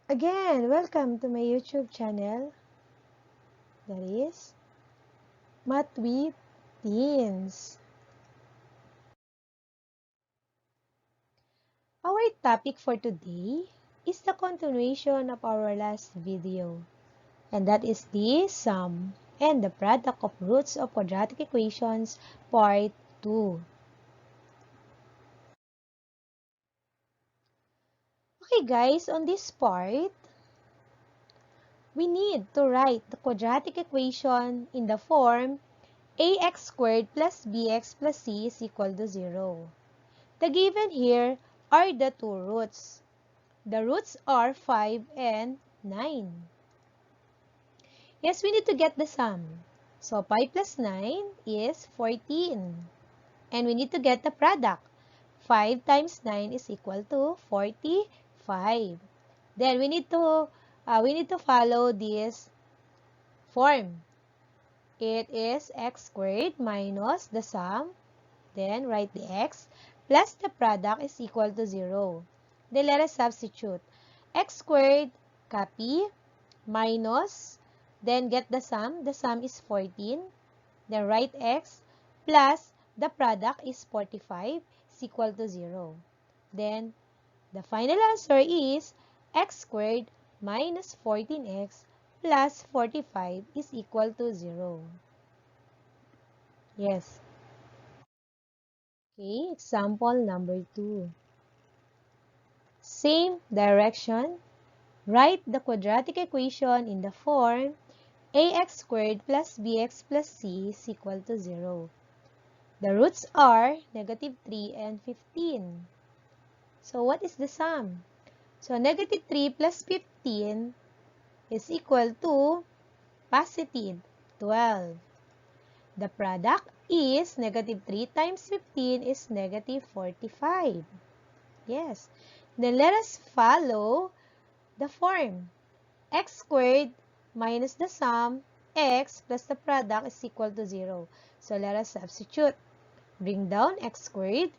Again, welcome to my YouTube channel, that is Math with Teens. Our topic for today is the continuation of our last video, and that is the sum and the product of roots of quadratic equations, part 2. Okay guys, on this part, we need to write the quadratic equation in the form ax squared plus bx plus c is equal to 0. The given here are the two roots. The roots are 5 and 9. Yes, we need to get the sum. So 5 plus 9 is 14. And we need to get the product. 5 times 9 is equal to 45. Then we need to follow this form. It is x squared minus the sum, then write the x, plus the product is equal to 0. Then let us substitute. X squared, copy, minus, then get the sum. The sum is 14. Then write x, plus the product is 45 is equal to 0. Then the final answer is x squared minus 14x plus 45 is equal to 0. Yes. Okay, example number 2. Same direction. Write the quadratic equation in the form ax squared plus bx plus c is equal to 0. The roots are negative 3 and 15. So what is the sum? So negative 3 plus 15 is equal to positive 12. The product is negative 3 times 15 is negative 45. Yes. Then let us follow the form. X squared minus the sum, x plus the product is equal to 0. So let us substitute. Bring down x squared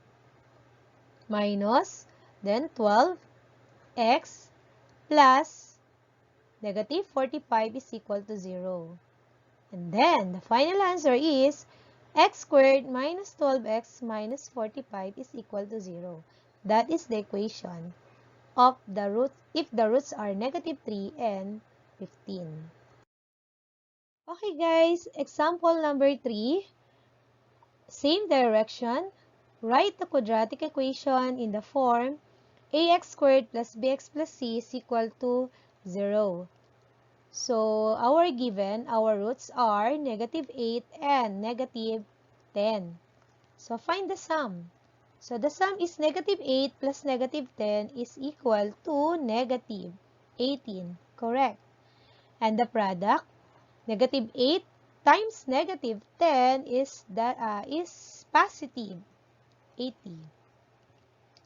minus, then 12x plus negative 45 is equal to 0. And then the final answer is x squared minus 12x minus 45 is equal to 0. That is the equation of the root if the roots are negative 3 and 15. Okay guys, example number 3. Same direction. Write the quadratic equation in the form ax squared plus bx plus c is equal to 0. So, our roots are negative 8 and negative 10. So, find the sum. So, the sum is negative 8 plus negative 10 is equal to negative 18. Correct. And the product, negative 8 times negative 10 is positive 80.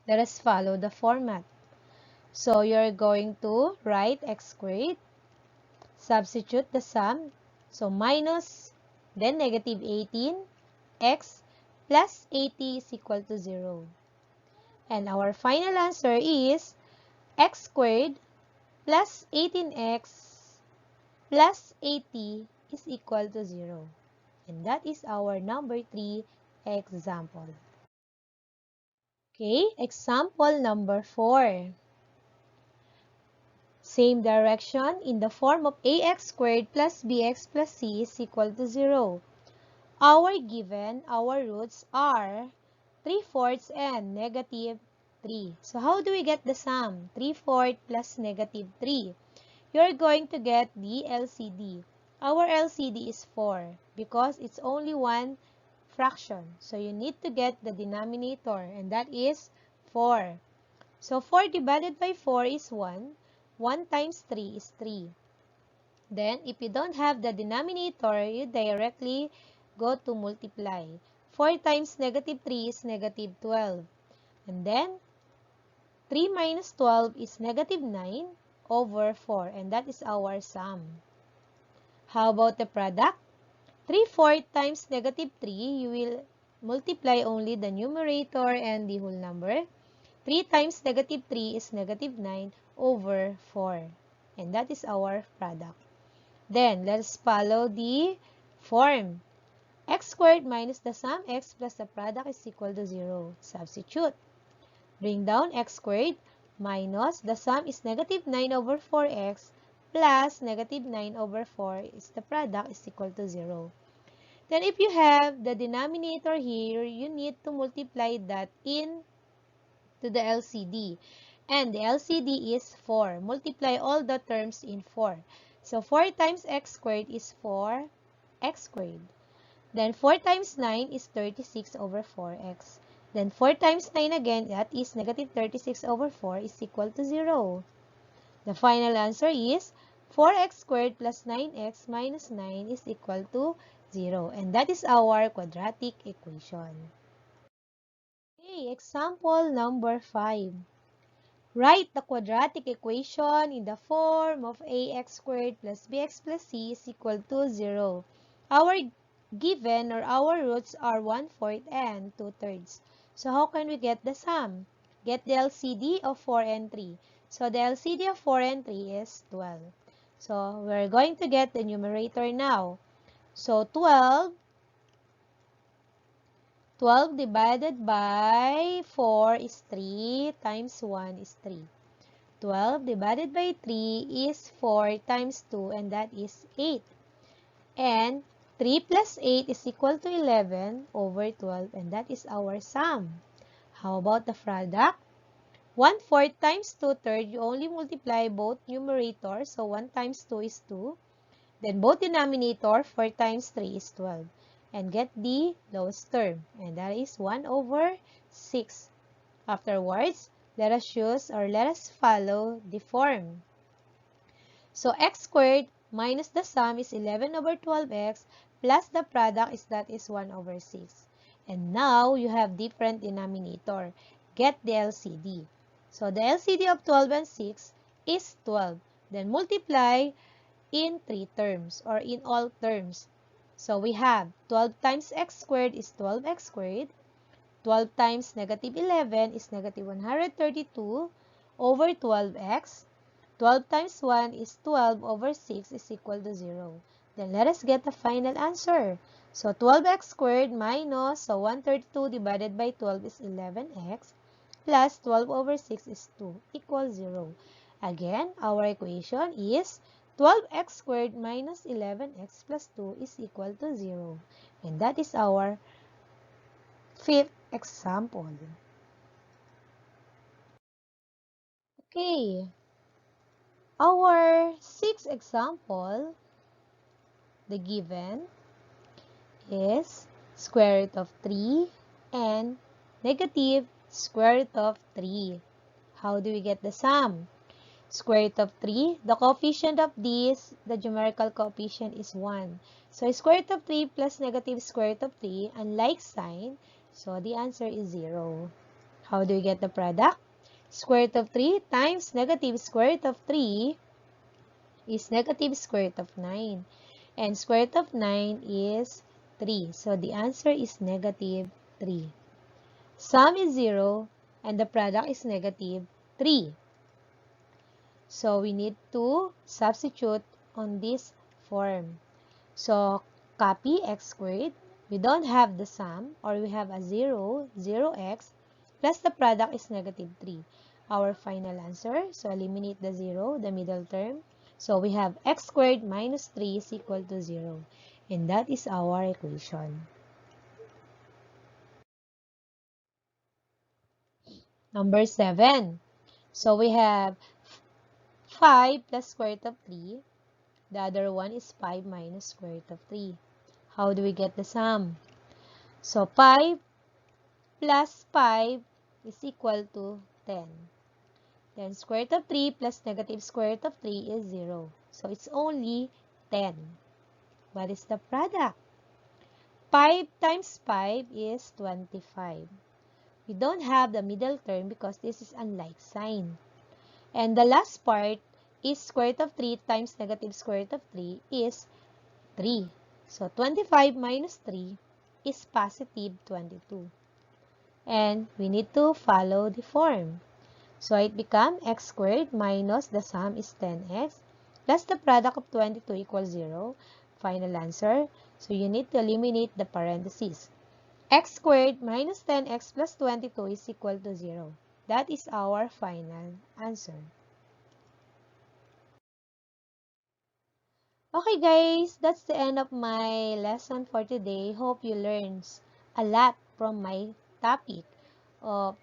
Let us follow the format. So, you're going to write x squared, substitute the sum, so minus, then negative 18, x plus 80 is equal to 0. And our final answer is x squared plus 18x plus 80 is equal to 0. And that is our number 3 example. Okay, example number 4. Same direction in the form of ax squared plus bx plus c is equal to 0. Our roots are 3/4 and negative 3. So how do we get the sum? 3/4 plus negative 3. You're going to get the LCD. Our LCD is 4 because it's only one fraction. So you need to get the denominator, and that is 4. So 4 divided by 4 is 1. 1 times 3 is 3. Then, if you don't have the denominator, you directly go to multiply. 4 times negative 3 is negative 12. And then, 3 minus 12 is negative 9 over 4. And that is our sum. How about the product? 3/4 times negative 3, you will multiply only the numerator and the whole number. 3 times negative 3 is negative 9 over 4. And that is our product. Then, let's follow the form. X squared minus the sum x plus the product is equal to 0. Substitute. Bring down x squared minus the sum is negative 9 over 4x plus negative 9 over 4 is the product is equal to 0. Then if you have the denominator here, you need to multiply that in to the LCD. And the LCD is 4. Multiply all the terms in 4. So 4 times x squared is 4x squared. Then 4 times 9 is 36 over 4x. Then 4 times 9 again, that is negative 36 over 4 is equal to 0. The final answer is 4x squared plus 9x minus 9 is equal to 0. And that is our quadratic equation. Okay, example number 5. Write the quadratic equation in the form of ax squared plus bx plus c is equal to 0. Our given or our roots are 1/4 and 2/3. So how can we get the sum? Get the LCD of 4 and 3. So the LCD of 4 and 3 is 12. So we're going to get the numerator now. So 12 divided by 4 is 3 times 1 is 3. 12 divided by 3 is 4 times 2 and that is 8. And 3 plus 8 is equal to 11 over 12 and that is our sum. How about the product? 1/4 times 2/3, you only multiply both numerators. So 1 times 2 is 2. Then both denominator, 4 times 3 is 12. And get the lowest term. And that is 1 over 6. Afterwards, let us choose or let us follow the form. So x squared minus the sum is 11 over 12x plus the product is that is 1 over 6. And now you have different denominator. Get the LCD. So the LCD of 12 and 6 is 12. Then multiply in 3 terms or in all terms. So we have 12 times x squared is 12x squared. 12 times negative 11 is negative 132 over 12x. 12 times 1 is 12 over 6 is equal to 0. Then let us get the final answer. So 12x squared minus, so 132 divided by 12 is 11x plus 12 over 6 is 2 equals 0. Again, our equation is 12x squared minus 11x plus 2 is equal to 0. And that is our fifth example. Okay. Our sixth example, the given is square root of 3 and negative square root of 3. How do we get the sum? Square root of 3, the coefficient of this, the numerical coefficient is 1. So square root of 3 plus negative square root of 3, unlike sign, so the answer is 0. How do we get the product? Square root of 3 times negative square root of 3 is negative square root of 9. And square root of 9 is 3. So the answer is negative 3. Sum is 0 and the product is negative 3. So we need to substitute on this form. So copy x squared. We don't have the sum or we have a 0, 0x plus the product is negative 3. Our final answer. So eliminate the 0, the middle term. So we have x squared minus 3 is equal to 0. And that is our equation. Number 7. So we have 5 plus square root of 3. The other one is 5 minus square root of 3. How do we get the sum? So 5 plus 5 is equal to 10. Then square root of 3 plus negative square root of 3 is 0. So it's only 10. What is the product? 5 times 5 is 25. We don't have the middle term because this is unlike sign. And the last part is square root of 3 times negative square root of 3 is 3. So 25 minus 3 is positive 22. And we need to follow the form. So it becomes x squared minus the sum is 10x plus the product of 22 equals 0. Final answer. So you need to eliminate the parentheses. X squared minus 10x plus 22 is equal to 0. That is our final answer. Okay guys, that's the end of my lesson for today. Hope you learned a lot from my topic of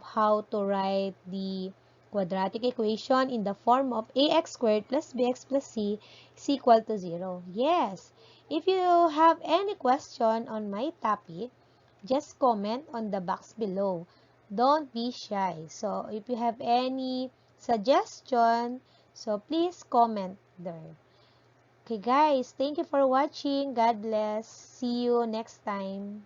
how to write the quadratic equation in the form of ax squared plus bx plus c is equal to 0. Yes, if you have any question on my topic, just comment on the box below. Don't be shy. So, if you have any suggestion, so please comment there. Okay guys, thank you for watching. God bless. See you next time.